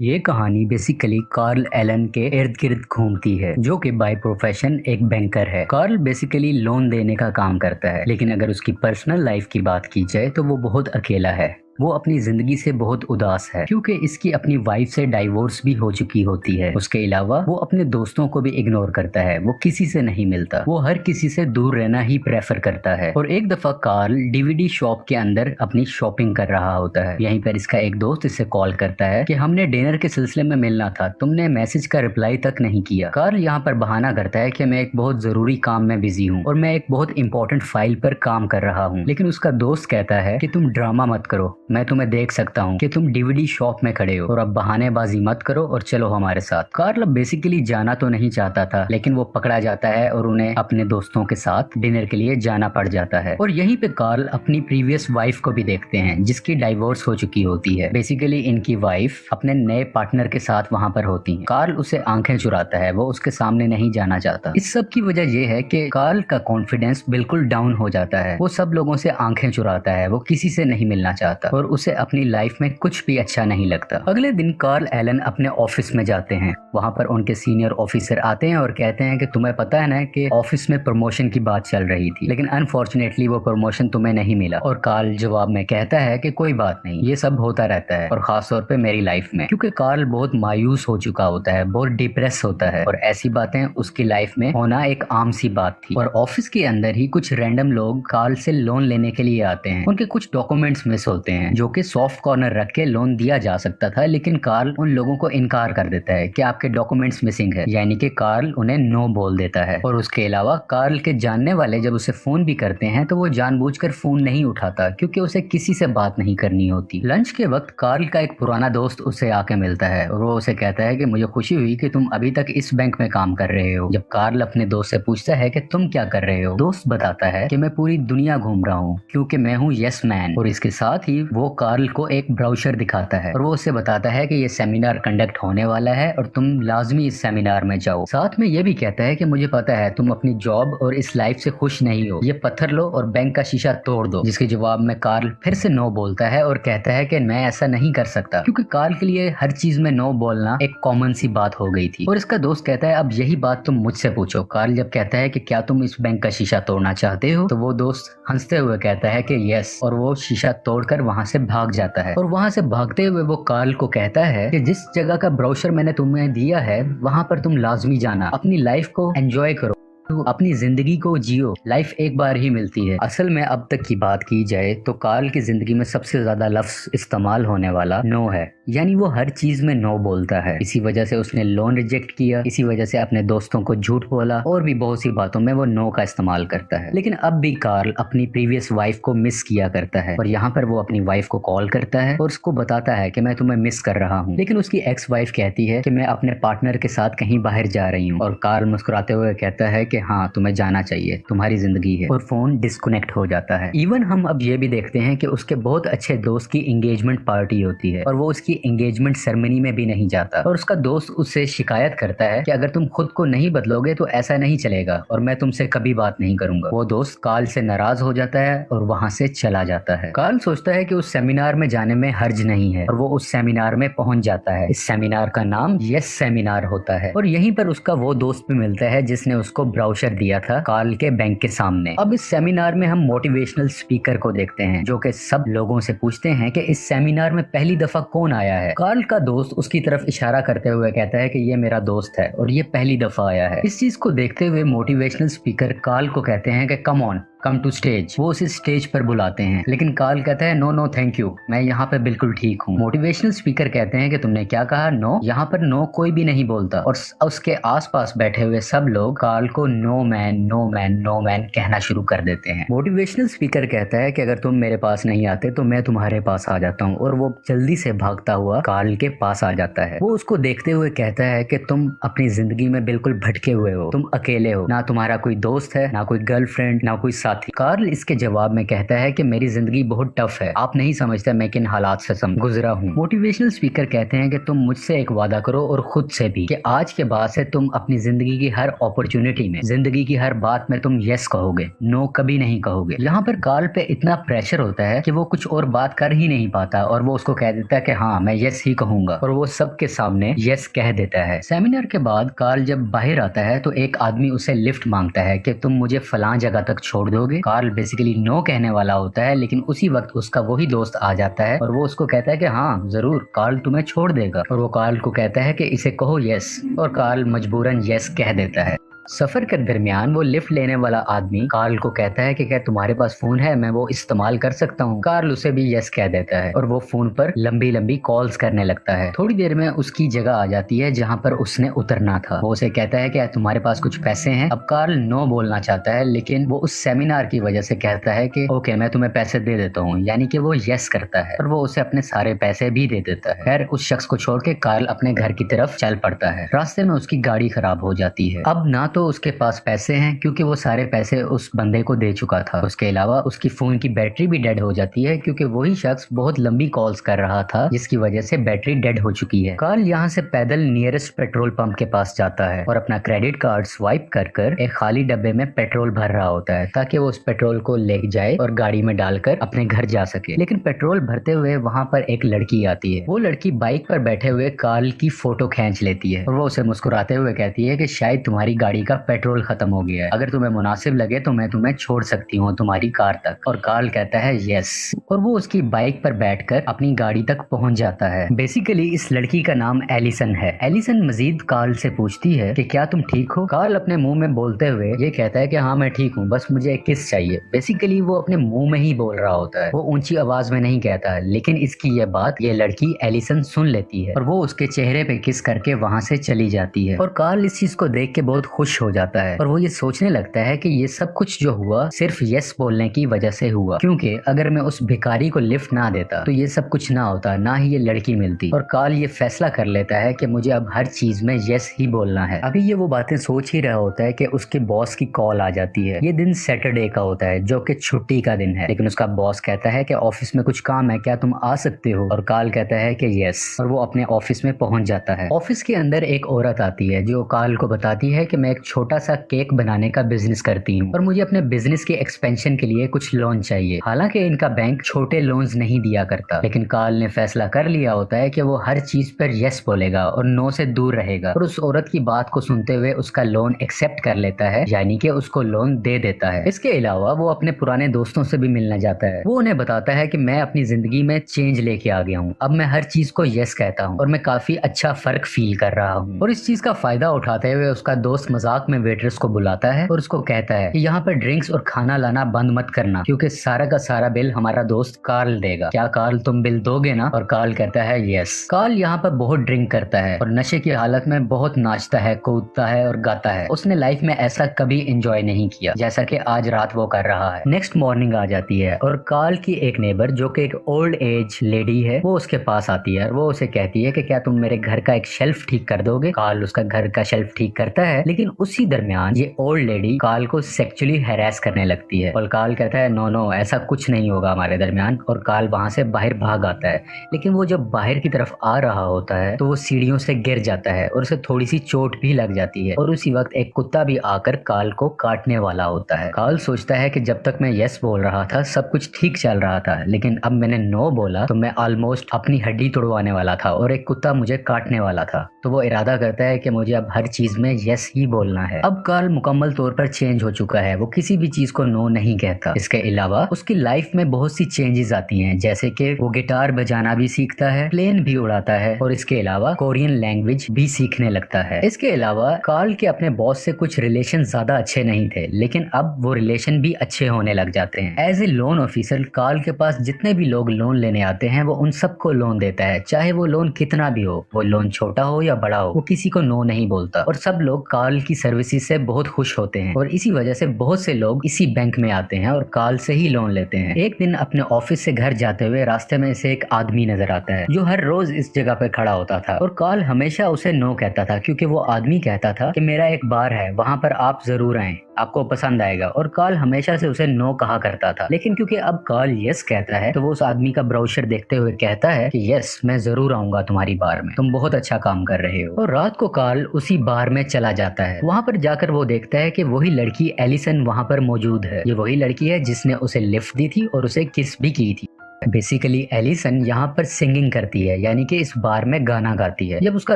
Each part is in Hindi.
ये कहानी बेसिकली कार्ल एलन के इर्द गिर्द घूमती है, जो कि बाय प्रोफेशन एक बैंकर है। कार्ल बेसिकली लोन देने का काम करता है, लेकिन अगर उसकी पर्सनल लाइफ की बात की जाए तो वो बहुत अकेला है। वो अपनी जिंदगी से बहुत उदास है क्योंकि इसकी अपनी वाइफ से डाइवोर्स भी हो चुकी होती है। उसके अलावा वो अपने दोस्तों को भी इग्नोर करता है, वो किसी से नहीं मिलता, वो हर किसी से दूर रहना ही प्रेफर करता है। और एक दफा कार्ल डीवीडी शॉप के अंदर अपनी शॉपिंग कर रहा होता है। यहीं पर इसका एक दोस्त इसे कॉल करता है कि हमने डिनर के सिलसिले में मिलना था, तुमने मैसेज का रिप्लाई तक नहीं किया। कार्ल यहाँ पर बहाना करता है कि मैं एक बहुत जरूरी काम में बिजी हूँ और मैं एक बहुत इंपॉर्टेंट फाइल पर काम कर रहा हूँ। लेकिन उसका दोस्त कहता है कि तुम ड्रामा मत करो, मैं तुम्हें देख सकता हूँ कि तुम डीवीडी शॉप में खड़े हो और अब बहानेबाजी मत करो और चलो हमारे साथ। कार्ल बेसिकली जाना तो नहीं चाहता था, लेकिन वो पकड़ा जाता है और उन्हें अपने दोस्तों के साथ डिनर के लिए जाना पड़ जाता है। और यहीं पे कार्ल अपनी प्रीवियस वाइफ को भी देखते हैं, जिसकी डाइवोर्स हो चुकी होती है। बेसिकली इनकी वाइफ अपने नए पार्टनर के साथ वहां पर होती है। कार्ल उसे आंखें चुराता है, वो उसके सामने नहीं जाना चाहता। इस सब की वजह यह है कि कार्ल का कॉन्फिडेंस बिल्कुल डाउन हो जाता है। वो सब लोगों से आंखें चुराता है, वो किसी से नहीं मिलना चाहता और उसे अपनी लाइफ में कुछ भी अच्छा नहीं लगता। अगले दिन कार्ल एलन अपने ऑफिस में जाते हैं। वहां पर उनके सीनियर ऑफिसर आते हैं और कहते हैं कि तुम्हें पता है ना कि ऑफिस में प्रमोशन की बात चल रही थी, लेकिन अनफॉर्चुनेटली वो प्रमोशन तुम्हें नहीं मिला। और कार्ल जवाब में कहता है कि कोई बात नहीं, ये सब होता रहता है, और खास तौर पे मेरी लाइफ में। क्योंकि कार्ल बहुत मायूस हो चुका होता है, बहुत डिप्रेस होता है, और ऐसी बातें उसकी लाइफ में होना एक आम सी बात थी। और ऑफिस के अंदर ही कुछ रैंडम लोग कार्ल से लोन लेने के लिए आते हैं। उनके कुछ डॉक्यूमेंट्स मिस होते हैं, जो कि सॉफ्ट कॉर्नर रख के लोन दिया जा सकता था, लेकिन कार्ल उन लोगों को इनकार कर देता है कि आपके डॉक्यूमेंट्स मिसिंग है, यानी कि कार्ल उन्हें नो बोल देता है। और उसके अलावा कार्ल के जानने वाले जब उसे फोन भी करते हैं तो वो जानबूझकर फोन नहीं उठाता, क्योंकि उसे किसी से बात नहीं करनी होती। लंच के वक्त कार्ल का एक पुराना दोस्त उसे आके मिलता है और वो उसे कहता है कि मुझे खुशी हुई कि तुम अभी तक इस बैंक में काम कर रहे हो। जब कार्ल अपने दोस्त से पूछता है कि तुम क्या कर रहे हो, दोस्त बताता है कि मैं पूरी दुनिया घूम रहा हूँ क्योंकि मैं हूँ यस मैन। और इसके साथ ही वो कार्ल को एक ब्राउचर दिखाता है और वो उसे बताता है कि ये सेमिनार कंडक्ट होने वाला है और तुम लाजमी इस सेमिनार में जाओ। साथ में ये भी कहता है कि मुझे पता है तुम अपनी जॉब और इस लाइफ से खुश नहीं हो, ये पत्थर लो और बैंक का शीशा तोड़ दो। जिसके जवाब में कार्ल फिर से नो बोलता है और कहता है कि मैं ऐसा नहीं कर सकता, क्योंकि कार्ल के लिए हर चीज में नो बोलना एक कॉमन सी बात हो गई थी। और इसका दोस्त कहता है अब यही बात तुम मुझसे पूछो। कार्ल जब कहता है कि क्या तुम इस बैंक का शीशा तोड़ना चाहते हो, तो वो दोस्त हंसते हुए कहता है कि यस, और वो शीशा तोड़कर वहां से भाग जाता है। और वहां से भागते हुए वो कार्ल को कहता है कि जिस जगह का ब्रोशर मैंने तुम्हें दिया है वहां पर तुम लाजमी जाना, अपनी लाइफ को एंजॉय करो, तो अपनी जिंदगी को जियो, लाइफ एक बार ही मिलती है। असल में अब तक की बात की जाए तो कार्ल की जिंदगी में सबसे ज्यादा लफ्ज इस्तेमाल होने वाला नो है, यानी वो हर चीज में नो बोलता है। इसी वजह से उसने लोन रिजेक्ट किया, इसी वजह से अपने दोस्तों को झूठ बोला, और भी बहुत सी बातों में वो नो का इस्तेमाल करता है। लेकिन अब भी कार्ल अपनी प्रीवियस वाइफ को मिस किया करता है, और यहाँ पर वो अपनी वाइफ को कॉल करता है और उसको बताता है कि मैं तुम्हें मिस कर रहा हूँ। लेकिन उसकी एक्स वाइफ कहती है कि मैं अपने पार्टनर के साथ कहीं बाहर जा रही हूँ, और कार्ल मुस्कुराते हुए कहता है कि हाँ, तुम्हें जाना चाहिए, तुम्हारी जिंदगी है, और फोन डिस्कनेक्ट हो जाता है। इवन हम अब ये भी देखते हैं कि उसके बहुत अच्छे दोस्त की एंगेजमेंट पार्टी होती है और वो उसकी एंगेजमेंट सेरेमनी में भी नहीं जाता, और उसका दोस्त उससे शिकायत करता है कि अगर तुम खुद को नहीं बदलोगे तो ऐसा नहीं चलेगा और मैं तुमसे कभी बात नहीं करूंगा। वो दोस्त कार्ल से नाराज हो जाता है और वहां से चला जाता है। कार्ल सोचता है कि उस सेमिनार में जाने में हर्ज नहीं है, और वो उस सेमिनार में पहुंच जाता है। इस सेमिनार का नाम यस सेमिनार होता है, और यहीं पर उसका वो दोस्त भी मिलता है जिसने उसको ब्राउचर दिया था कार्ल के बैंक के सामने। अब इस सेमिनार में हम मोटिवेशनल स्पीकर को देखते हैं, जो कि सब लोगों से पूछते हैं कि इस सेमिनार में पहली दफा कौन आया है। कार्ल का दोस्त उसकी तरफ इशारा करते हुए कहता है कि ये मेरा दोस्त है और ये पहली दफा आया है। इस चीज को देखते हुए मोटिवेशनल स्पीकर कार्ल को कहते हैं कि come on, come to stage. वो उसे स्टेज पर बुलाते हैं, लेकिन कार्ल कहता है नो नो थैंक यू, मैं यहाँ पे बिल्कुल ठीक हूँ। मोटिवेशनल स्पीकर कहते हैं कि तुमने क्या कहा, नो? यहाँ पर नो कोई भी नहीं बोलता, और उसके आसपास बैठे हुए सब लोग कार्ल को no man no man no man कहना शुरू कर देते हैं। मोटिवेशनल स्पीकर कहता है कि अगर तुम मेरे पास नहीं आते तो मैं तुम्हारे पास आ जाता हूँ, और वो जल्दी से भागता हुआ कार्ल के पास आ जाता है। वो उसको देखते हुए कहता है कि तुम अपनी जिंदगी में बिल्कुल भटके हुए हो, तुम अकेले हो, ना तुम्हारा कोई दोस्त है, ना कोई गर्लफ्रेंड, ना कोई साथी। कार्ल इसके जवाब में कहता है कि मेरी जिंदगी बहुत टफ है, आप नहीं समझते मैं किन हालात से गुजरा हूँ। मोटिवेशनल स्पीकर कहते हैं कि तुम मुझसे एक वादा करो और खुद से भी कि आज के बाद से तुम अपनी जिंदगी की हर अपॉर्चुनिटी में, जिंदगी की हर बात में तुम यस कहोगे, नो कभी नहीं कहोगे। यहाँ पर कार्ल पे इतना प्रेशर होता है कि वो कुछ और बात कर ही नहीं पाता और वो उसको कह देता है कि हाँ मैं यस ही कहूंगा, और वो सबके सामने यस कह देता है। सेमिनार के बाद कार्ल जब बाहर आता है तो एक आदमी उसे लिफ्ट मांगता है कि तुम मुझे फलां जगह तक छोड़ दोगे। कार्ल बेसिकली नो कहने वाला होता है, लेकिन उसी वक्त उसका वही दोस्त आ जाता है और वो उसको कहता है कि हाँ जरूर कार्ल तुम्हें छोड़ देगा, और वो कार्ल को कहता है कि इसे कहो यस, और कार्ल मजबूरन यस कह देता है। सफर के दरमियान वो लिफ्ट लेने वाला आदमी कार्ल को कहता है कि क्या तुम्हारे पास फोन है, मैं वो इस्तेमाल कर सकता हूँ। कार्ल उसे भी यस कह देता है और वो फोन पर लंबी लंबी कॉल्स करने लगता है। थोड़ी देर में उसकी जगह आ जाती है जहाँ पर उसने उतरना था। वो उसे कहता है कि तुम्हारे पास कुछ पैसे हैं। अब कार्ल नो बोलना चाहता है, लेकिन वो उस सेमिनार की वजह से कहता है कि ओके मैं तुम्हें पैसे दे देता हूँ, यानी कि वो यस करता है और वो उसे अपने सारे पैसे भी दे देता है। खैर उस शख्स को छोड़ के कार्ल अपने घर की तरफ चल पड़ता है। रास्ते में उसकी गाड़ी खराब हो जाती है। अब ना तो उसके पास पैसे हैं क्योंकि वो सारे पैसे उस बंदे को दे चुका था। उसके अलावा उसकी फोन की बैटरी भी डेड हो जाती है क्योंकि वही शख्स बहुत लंबी कॉल्स कर रहा था जिसकी वजह से बैटरी डेड हो चुकी है। कार्ल यहाँ से पैदल नियरेस्ट पेट्रोल पंप के पास जाता है और अपना क्रेडिट कार्ड स्वाइप कर कर एक खाली डब्बे में पेट्रोल भर रहा होता है ताकि वो उस पेट्रोल को ले जाए और गाड़ी में डालकर अपने घर जा सके। लेकिन पेट्रोल भरते हुए वहाँ पर एक लड़की आती है। वो लड़की बाइक पर बैठे हुए कार्ल की फोटो खींच लेती है और वो उसे मुस्कुराते हुए कहती है कि शायद तुम्हारी गाड़ी का पेट्रोल खत्म हो गया है, अगर तुम्हें मुनासिब लगे तो मैं तुम्हें छोड़ सकती हूँ तुम्हारी कार तक। और कार्ल कहता है यस, और वो उसकी बाइक पर बैठकर अपनी गाड़ी तक पहुंच जाता है। बेसिकली इस लड़की का नाम एलिसन है। एलिसन मजीद कार्ल से पूछती है कि क्या तुम ठीक हो। कार्ल अपने मुंह में बोलते हुए ये कहता है कि हाँ मैं ठीक हूँ, बस मुझे एक किस चाहिए। बेसिकली वो अपने मुंह में ही बोल रहा होता है, वो ऊंची आवाज में नहीं कहता है, लेकिन इसकी ये बात ये लड़की एलिसन सुन लेती है और वो उसके चेहरे पे किस करके वहां से चली जाती है। और कार्ल इस चीज को देख के बहुत खुश हो जाता है और वो ये सोचने लगता है कि ये सब कुछ जो हुआ सिर्फ यस बोलने की वजह से हुआ, क्योंकि अगर मैं उस भिखारी को लिफ्ट ना देता तो ये सब कुछ ना होता, ना ही ये लड़की मिलती। और कार्ल ये फैसला कर लेता है कि मुझे अब हर चीज में यस ही बोलना है। अभी ये वो बातें सोच ही रहा होता है कि उसके बॉस की कॉल आ जाती है। ये दिन सैटरडे का होता है जो कि छुट्टी का दिन है, लेकिन उसका बॉस कहता है कि ऑफिस में कुछ काम है, क्या तुम आ सकते हो। और कार्ल कहता है कि यस, और वो अपने ऑफिस में पहुंच जाता है। ऑफिस के अंदर एक औरत आती है जो कार्ल को बताती है कि मैं एक छोटा सा केक बनाने का बिजनेस करती हूँ और मुझे अपने बिजनेस के एक्सपेंशन के लिए कुछ लोन चाहिए। हालांकि इनका बैंक छोटे लोन्स नहीं दिया करता, लेकिन कार्ल ने फैसला कर लिया होता है कि वो हर चीज पर यस बोलेगा और नो से दूर रहेगा। और उस औरत की बात को सुनते हुए उसका लोन एक्सेप्ट कर लेता है, यानी कि उसको लोन दे देता है। इसके अलावा वो अपने पुराने दोस्तों से भी मिलने जाता है। वो उन्हें बताता है कि मैं अपनी जिंदगी में चेंज लेके आ गया हूँ, अब मैं हर चीज को यस कहता हूँ और मैं काफी अच्छा फर्क फील कर रहा हूँ। और इस चीज का फायदा उठाते हुए उसका दोस्त मजाक में वेटर्स को बुलाता है और उसको कहता है कि यहाँ पर ड्रिंक्स और खाना लाना बंद मत करना क्योंकि सारा का सारा बिल हमारा दोस्त कार्ल देगा। क्या कार्ल तुम बिल दोगे ना। और कार्ल कहता है यस। कार्ल यहाँ पर बहुत ड्रिंक करता है और नशे की हालत में बहुत नाचता है, कूदता है और गाता है। उसने लाइफ में ऐसा कभी एंजॉय नहीं किया जैसा कि आज रात वो कर रहा है। नेक्स्ट मॉर्निंग आ जाती है और कार्ल की एक नेबर जो कि एक ओल्ड एज लेडी है वो उसके पास आती है। वो उसे कहती है कि क्या तुम मेरे घर का एक शेल्फ ठीक कर दोगे। कार्ल उसका घर का शेल्फ ठीक करता है, लेकिन उसी दरमियान ये ओल्ड लेडी कार्ल को सेक्सुअली हैरेस करने लगती है और कार्ल कहता है नो नो ऐसा कुछ नहीं होगा हमारे दरमियान, और कार्ल वहां से बाहर भाग आता है। लेकिन वो जब बाहर की तरफ आ रहा होता है तो वो सीढ़ियों से गिर जाता है और उसे थोड़ी सी चोट भी लग जाती है और उसी वक्त एक कुत्ता भी आकर कार्ल को काटने वाला होता है। कार्ल सोचता है कि जब तक मैं यस बोल रहा था सब कुछ ठीक चल रहा था, लेकिन अब मैंने नो बोला तो मैं ऑलमोस्ट अपनी हड्डी तोड़वाने वाला था और एक कुत्ता मुझे काटने वाला था। तो वो इरादा करता है कि मुझे अब हर चीज में यस ही बोलना है। अब कार्ल मुकम्मल तौर पर चेंज हो चुका है, वो किसी भी चीज को नो नहीं कहता। इसके अलावा उसकी लाइफ में बहुत सी चेंजेस आती हैं, जैसे कि वो गिटार बजाना भी सीखता है, प्लेन भी उड़ाता है और इसके अलावा कोरियन लैंग्वेज भी सीखने लगता है। इसके अलावा कार्ल के अपने बॉस से कुछ रिलेशन ज्यादा अच्छे नहीं थे, लेकिन अब वो रिलेशन भी अच्छे होने लग जाते हैं। As a loan officer Carl के पास जितने भी लोग लोन लेने आते हैं वो उन सबको लोन देता है, चाहे वो लोन कितना भी हो, वो लोन छोटा हो या बड़ा हो, वो किसी को नो नहीं बोलता। और सब लोग कार्ल की सर्विसेज से बहुत खुश होते हैं और इसी वजह से बहुत से लोग इसी बैंक में आते हैं और कार्ल से ही लोन लेते हैं। एक दिन अपने ऑफिस से घर जाते हुए रास्ते में से एक आदमी नजर आता है जो हर रोज इस जगह पे खड़ा होता था और कार्ल हमेशा उसे नो कहता था क्योंकि वो आदमी कहता था कि मेरा एक बार है, वहां पर आप जरूर आएं। आपको पसंद आएगा। और कार्ल हमेशा से उसे नो कहा करता था, लेकिन क्योंकि अब कार्ल यस कहता है तो वो उस आदमी का ब्राउचर देखते हुए कहता है कि यस, मैं जरूर आऊंगा तुम्हारी बार में, तुम बहुत अच्छा काम कर रहे हो। और रात को कार्ल उसी बार में चला जाता है। वहाँ पर जाकर वो देखता है कि वही लड़की एलिसन वहाँ पर मौजूद है। ये वही लड़की है जिसने उसे लिफ्ट दी थी और उसे किस भी की थी। बेसिकली एलिसन यहाँ पर सिंगिंग करती है, यानी कि इस बार में गाना गाती है। जब उसका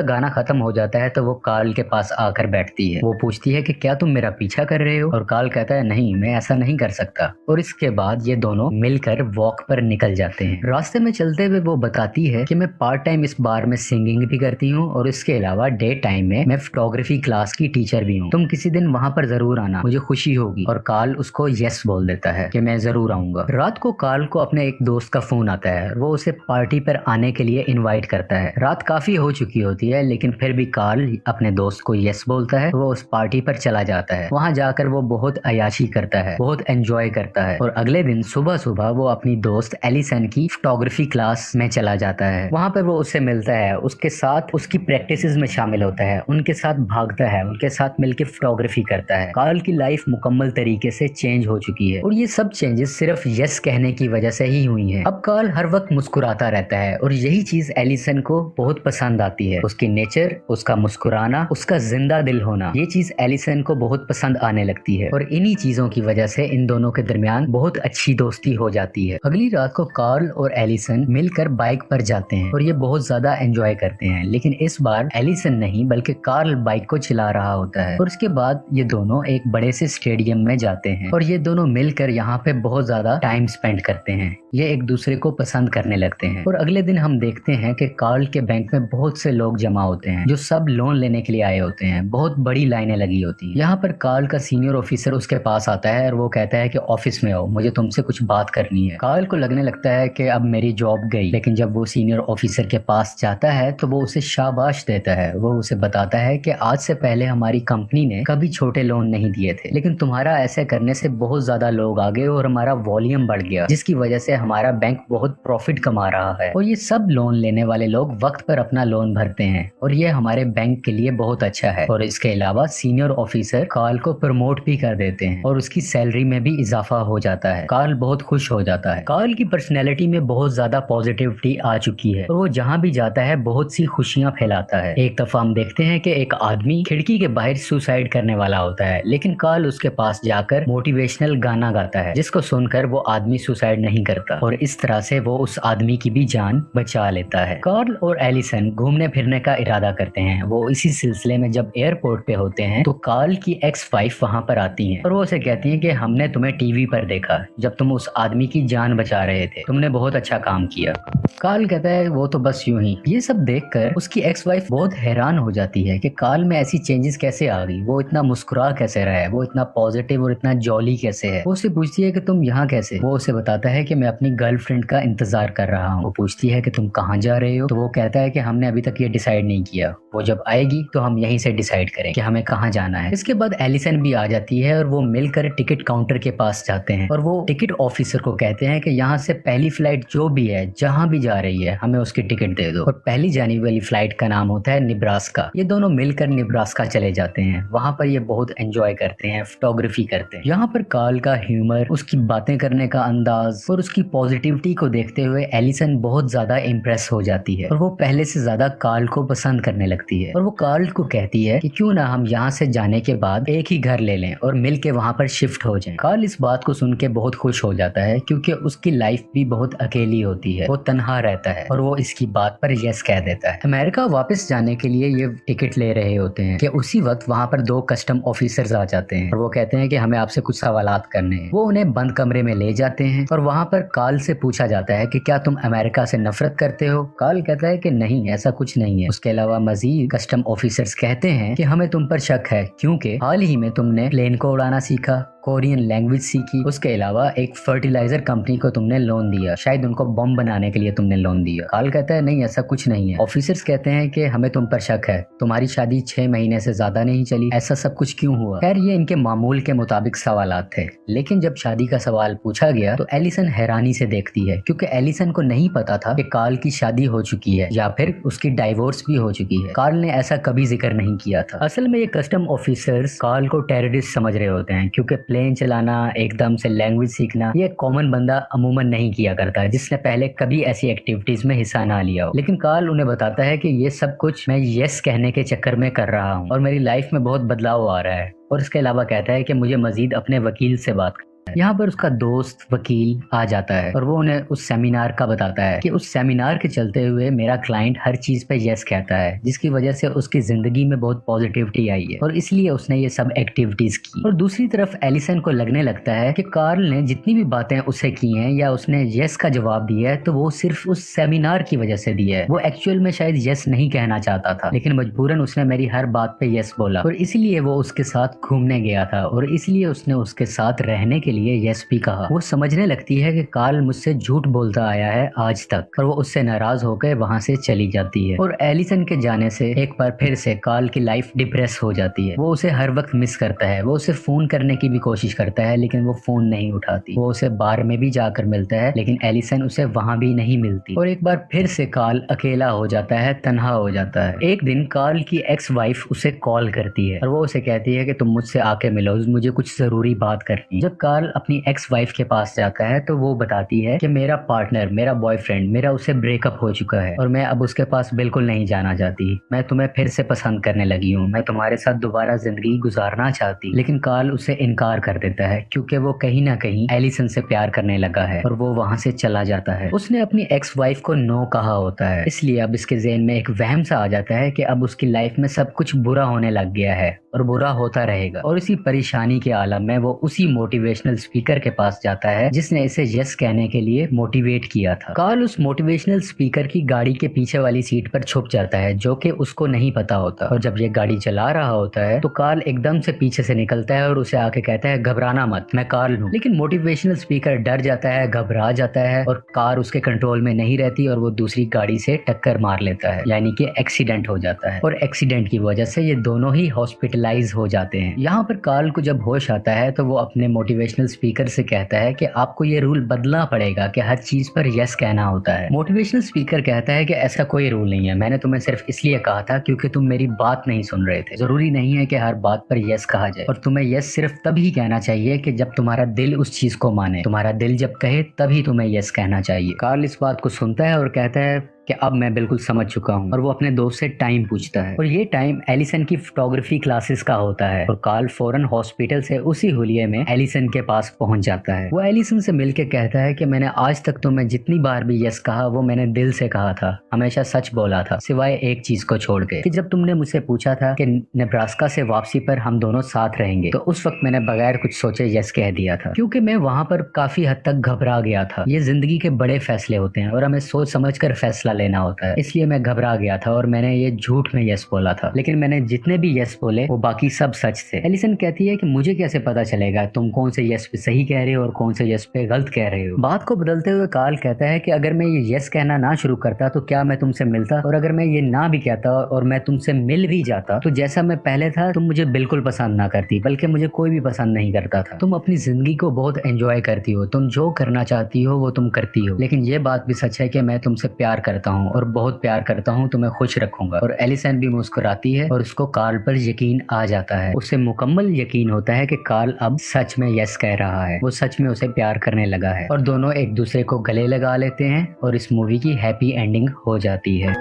गाना खत्म हो जाता है तो वो कार्ल के पास आकर बैठती है। वो पूछती है कि क्या तुम मेरा पीछा कर रहे हो? और कार्ल कहता है नहीं, मैं ऐसा नहीं कर सकता। और इसके बाद ये दोनों मिलकर वॉक पर निकल जाते हैं। रास्ते में चलते हुए वो बताती है कि मैं पार्ट टाइम इस बार में सिंगिंग भी करती हूँ और इसके अलावा डे टाइम में मैं फोटोग्राफी क्लास की टीचर भी हूँ। तुम किसी दिन वहाँ पर जरूर आना, मुझे खुशी होगी। और कार्ल उसको यस बोल देता है कि मैं जरूर आऊंगा। रात को कार्ल को अपने एक दोस्त का फोन आता है। वो उसे पार्टी पर आने के लिए इनवाइट करता है। रात काफी हो चुकी होती है, लेकिन फिर भी कार्ल अपने दोस्त को यस बोलता है। वो उस पार्टी पर चला जाता है। वहां जाकर वो बहुत अय्याशी करता है, बहुत एंजॉय करता है। और अगले दिन सुबह सुबह वो अपनी दोस्त एलिसन की फोटोग्राफी क्लास में चला जाता है। वहां पर वो उससे मिलता है, उसके साथ उसकी प्रैक्टिसेस में शामिल होता है, उनके साथ भागता है, उनके साथ मिलकर फोटोग्राफी करता है। कार्ल की लाइफ मुकम्मल तरीके से चेंज हो चुकी है और ये सब चेंजेस सिर्फ यस कहने की वजह से ही हुई हैं। अब कार्ल हर वक्त मुस्कुराता रहता है और यही चीज एलिसन को बहुत पसंद आती है। उसकी नेचर, उसका मुस्कुराना, उसका जिंदा दिल होना, ये चीज एलिसन को बहुत पसंद आने लगती है। और इन्हीं चीजों की वजह से इन दोनों के दरमियान बहुत अच्छी दोस्ती हो जाती है। अगली रात को कार्ल और एलिसन मिलकर बाइक पर जाते हैं और ये बहुत ज्यादा एंजॉय करते हैं। लेकिन इस बार एलिसन नहीं बल्कि कार्ल बाइक को चला रहा होता है। और उसके बाद ये दोनों एक बड़े से स्टेडियम में जाते हैं और ये दोनों मिलकर यहाँ पे बहुत ज्यादा टाइम स्पेंड करते हैं। ये एक दूसरे को पसंद करने लगते हैं। और अगले दिन हम देखते हैं कि कार्ल के बैंक में बहुत से लोग जमा होते हैं जो सब लोन लेने के लिए आए होते हैं। बहुत बड़ी लाइनें लगी होती हैं। यहाँ पर कार्ल का सीनियर ऑफिसर उसके पास आता है और वो कहता है कि ऑफिस में आओ, मुझे तुमसे कुछ बात करनी है। कार्ल को लगने लगता है कि अब मेरी जॉब गई, लेकिन जब वो सीनियर ऑफिसर के पास जाता है तो वो उसे शाबाश देता है। वो उसे बताता है कि आज से पहले हमारी कंपनी ने कभी छोटे लोन नहीं दिए थे, लेकिन तुम्हारा ऐसे करने से बहुत ज्यादा लोग आ गए और हमारा वॉल्यूम बढ़ गया, जिसकी वजह से हमारा बैंक बहुत प्रॉफिट कमा रहा है। और ये सब लोन लेने वाले लोग वक्त पर अपना लोन भरते हैं और ये हमारे बैंक के लिए बहुत अच्छा है। और इसके अलावा सीनियर ऑफिसर कार्ल को प्रमोट भी कर देते हैं और उसकी सैलरी में भी इजाफा हो जाता है। कार्ल बहुत खुश हो जाता है। कार्ल की पर्सनैलिटी में बहुत ज्यादा पॉजिटिविटी आ चुकी है और वो जहाँ भी जाता है बहुत सी खुशियाँ फैलाता है। एक दफा हम देखते हैं कि एक आदमी खिड़की के बाहर सुसाइड करने वाला होता है, लेकिन कार्ल उसके पास जाकर मोटिवेशनल गाना गाता है, जिसको सुनकर वो आदमी सुसाइड नहीं करता और इस तरह से वो उस आदमी की भी जान बचा लेता है। कार्ल और एलिसन घूमने फिरने का इरादा करते हैं। वो इसी सिलसिले में जब एयरपोर्ट पे होते हैं तो कार्ल की एक्स वाइफ वहां पर आती हैं और वो उसे कहती हैं कि हमने तुम्हें टीवी पर देखा जब तुम उस आदमी की जान बचा रहे थे, तुमने बहुत अच्छा काम किया। कार्ल कहता है वो तो बस यूं ही। ये सब देखकर उसकी एक्स वाइफ बहुत हैरान हो जाती है कि कार्ल में ऐसी चेंजेस कैसे आ गई, वो इतना मुस्कुरा कैसे रहा है, वो इतना पॉजिटिव और इतना जॉली कैसे है। वो उसे पूछती है कि तुम यहाँ कैसे। वो उसे बताता है कि मैं अपनी गर्लफ्रेंड का इंतजार कर रहा हूँ। वो पूछती है कि तुम कहाँ जा रहे हो, तो वो कहता है कि हमने अभी तक ये डिसाइड नहीं किया, वो जब आएगी तो हम यहीं से डिसाइड करें कि हमें कहाँ जाना है। इसके बाद एलिसन भी आ जाती है और वो मिलकर टिकट काउंटर के पास जाते हैं और वो टिकट ऑफिसर को कहते हैं कि यहाँ से पहली फ्लाइट जो भी है जहाँ भी जा रही है हमें उसकी टिकट दे दो। और पहली जाने वाली फ्लाइट का नाम होता है निब्रास्का। ये दोनों मिलकर निब्रास्का चले जाते हैं। वहां पर ये बहुत एंजॉय करते हैं, फोटोग्राफी करते हैं। यहाँ पर कार्ल का ह्यूमर, उसकी बातें करने का अंदाज और उसकी पॉजिटिविटी को देखते हुए एलिसन बहुत ज्यादा इम्प्रेस हो जाती है और वो पहले से ज्यादा कार्ल को पसंद करने लगती है। और वो कार्ल को कहती है कि क्यों ना हम यहाँ से जाने के बाद एक ही घर ले लें और मिल के वहाँ पर शिफ्ट हो जाएं। कार्ल इस बात को सुन के बहुत खुश हो जाता है क्योंकि उसकी लाइफ भी बहुत अकेली होती है, वो तन्हा रहता है और वो इसकी बात पर यस कह देता है। अमेरिका वापस जाने के लिए ये टिकट ले रहे होते हैं कि उसी वक्त वहाँ पर दो कस्टम ऑफिसर्स आ जाते हैं और वो कहते हैं कि हमें आपसे कुछ सवालात करने हैं। वो उन्हें बंद कमरे में ले जाते हैं और वहाँ पर कार्ल से पूछा जाता है कि क्या तुम अमेरिका से नफरत करते हो। कार्ल कहता है कि नहीं, ऐसा कुछ नहीं है। उसके अलावा मजीद कस्टम ऑफिसर्स कहते हैं कि हमें तुम पर शक है क्योंकि हाल ही में तुमने प्लेन को उड़ाना सीखा, कोरियन लैंग्वेज सीखी, उसके अलावा एक फर्टिलाइजर कंपनी को तुमने लोन दिया, शायद उनको बम बनाने के लिए तुमने लोन दिया। कार्ल कहता है नहीं ऐसा कुछ नहीं है। ऑफिसर्स कहते हैं कि हमें तुम पर शक है, तुम्हारी शादी 6 महीने से ज्यादा नहीं चली, ऐसा सब कुछ क्यों हुआ। खैर ये इनके मामूल के मुताबिक सवालात थे, लेकिन जब शादी का सवाल पूछा गया तो एलिसन हैरानी से देखती है, क्योंकि एलिसन को नहीं पता था कि कार्ल की शादी हो चुकी है या फिर उसकी डाइवोर्स भी हो चुकी है। कार्ल ने ऐसा कभी जिक्र नहीं किया था। असल में ये कस्टम ऑफिसर्स कार्ल को टेररिस्ट समझ रहे होते हैं, क्योंकि प्लेन चलाना, एकदम से लैंग्वेज सीखना ये कॉमन बंदा अमूमन नहीं किया करता है, जिसने पहले कभी ऐसी एक्टिविटीज में हिस्सा ना लिया हो। लेकिन कार्ल उन्हें बताता है कि ये सब कुछ मैं यस कहने के चक्कर में कर रहा हूँ और मेरी लाइफ में बहुत बदलाव आ रहा है। और इसके अलावा कहता है कि मुझे मजीद अपने वकील से बात। यहाँ पर उसका दोस्त वकील आ जाता है और वो उन्हें उस सेमिनार का बताता है कि उस सेमिनार के चलते हुए मेरा क्लाइंट हर चीज पे यस कहता है, जिसकी वजह से उसकी जिंदगी में बहुत पॉजिटिविटी आई है और इसलिए उसने ये सब एक्टिविटीज की। और दूसरी तरफ एलिसन को लगने लगता है कि कार्ल ने जितनी भी बातें उससे की हैं या उसने यस का जवाब दिया है तो वो सिर्फ उस सेमिनार की वजह से दिया है। वो एक्चुअल में शायद यस नहीं कहना चाहता था, लेकिन मजबूरन उसने मेरी हर बात पे यस बोला और इसलिए वो उसके साथ घूमने गया था और इसलिए उसने उसके साथ रहने के लिए यस भी कहा। वो समझने लगती है कि कार्ल मुझसे झूठ बोलता आया है आज तक और वो उससे नाराज होकर वहां से चली जाती है। और एलिसन के जाने से एक बार फिर से कार्ल की लाइफ डिप्रेस हो जाती है। वो उसे हर वक्त मिस करता है, वो उसे फोन करने की भी कोशिश करता है लेकिन वो फोन नहीं उठाती। वो उसे बार में भी जाकर मिलता है लेकिन एलिसन उसे वहां भी नहीं मिलती। और एक बार फिर से कार्ल अकेला हो जाता है, तन्हा हो जाता है। एक दिन कार्ल की एक्स वाइफ उसे कॉल करती है और वो उसे कहती है कि तुम मुझसे आके मिलो, मुझे कुछ जरूरी बात करनी। जब कार्ल अपनी एक्स वाइफ के पास जाता है तो वो बताती है कि मेरा पार्टनर, मेरा बॉयफ्रेंड, मेरा उससे ब्रेकअप हो चुका है और मैं अब उसके पास बिल्कुल नहीं जाना चाहती। मैं तुम्हें फिर से पसंद करने लगी हूँ, मैं तुम्हारे साथ दोबारा जिंदगी गुजारना चाहती। लेकिन कार्ल उसे इनकार कर देता है क्योंकि वो कहीं ना कहीं एलिसन से प्यार करने लगा है और वो वहां से चला जाता है। उसने अपनी एक्स वाइफ को नो कहा होता है, इसलिए अब इसके ज़हन में एक वहम सा आ जाता है कि अब उसकी लाइफ में सब कुछ बुरा होने लग गया है और बुरा होता रहेगा। और इसी परेशानी के आलम में वो उसी मोटिवेशनल स्पीकर के पास जाता है जिसने इसे यस कहने के लिए मोटिवेट किया था। कार्ल उस मोटिवेशनल स्पीकर की गाड़ी के पीछे वाली सीट पर छुप जाता है, जो कि उसको नहीं पता होता। और जब ये गाड़ी चला रहा होता है तो कार्ल एकदम से पीछे से निकलता है और उसे आके कहता है घबराना मत, मैं कार्ल हूँ। लेकिन मोटिवेशनल स्पीकर डर जाता है, घबरा जाता है और कार उसके कंट्रोल में नहीं रहती और वो दूसरी गाड़ी से टक्कर मार लेता है, यानी कि एक्सीडेंट हो जाता है। और एक्सीडेंट की वजह से ये दोनों ही हॉस्पिटलाइज हो जाते हैं। यहाँ पर कार्ल को जब होश आता है तो वो अपने मोटिवेशनल स्पीकर से कहता है कि आपको ये रूल बदलना पड़ेगा कि हर चीज पर यस कहना होता है। मोटिवेशनल स्पीकर कहता है कि ऐसा कोई रूल नहीं है, मैंने तुम्हें सिर्फ इसलिए कहा था क्योंकि तुम मेरी बात नहीं सुन रहे थे। जरूरी नहीं है कि हर बात पर यस कहा जाए और तुम्हें यस सिर्फ तभी कहना चाहिए कि जब तुम्हारा दिल उस चीज को माने। तुम्हारा दिल जब कहे तभी तुम्हें यस कहना चाहिए। कार्ल इस बात को सुनता है और कहता है कि अब मैं बिल्कुल समझ चुका हूँ और वो अपने दोस्त से टाइम पूछता है और ये टाइम एलिसन की फोटोग्राफी क्लासेस का होता है। और कार्ल फौरन हॉस्पिटल से उसी हुलिये में एलिसन के पास पहुंच जाता है। वो एलिसन से मिलके कहता है कि मैंने आज तक तुम्हें जितनी बार भी यस कहा वो मैंने दिल से कहा था, हमेशा सच बोला था, सिवाय एक चीज को छोड़ के कि जब तुमने मुझसे पूछा था कि नेब्रास्का से वापसी पर हम दोनों साथ रहेंगे, तो उस वक्त मैंने बगैर कुछ सोचे यस कह दिया था, क्योंकि मैं वहां पर काफी हद तक घबरा गया था। ये जिंदगी के बड़े फैसले होते हैं और हमें सोच समझ कर फैसला लेना होता है, इसलिए मैं घबरा गया था और मैंने ये झूठ में यस बोला था। लेकिन मैंने जितने भी यस बोले वो बाकी सब सच थे। एलिसन कहती है कि मुझे कैसे पता चलेगा तुम कौन से यस पे सही कह रहे हो और कौन से यस पे गलत कह रहे हो। बात को बदलते हुए कार्ल कहता है कि अगर मैं ये यस कहना ना शुरू करता तो क्या मैं तुमसे मिलता, और अगर मैं ये ना भी कहता और मैं तुमसे मिल भी जाता तो जैसा मैं पहले था तुम मुझे बिल्कुल पसंद ना करती, बल्कि मुझे कोई भी पसंद नहीं करता था। तुम अपनी जिंदगी को बहुत एंजॉय करती हो, तुम जो करना चाहती हो वो तुम करती हो। लेकिन ये बात भी सच है कि मैं तुमसे प्यार करता हूँ और बहुत प्यार करता हूँ, तुम्हें खुश रखूंगा। और एलिसन भी मुस्कुराती है और उसको कार्ल पर यकीन आ जाता है। उसे मुकम्मल यकीन होता है कि कार्ल अब सच में यस कह रहा है, वो सच में उसे प्यार करने लगा है और दोनों एक दूसरे को गले लगा लेते हैं और इस मूवी की हैप्पी एंडिंग हो जाती है।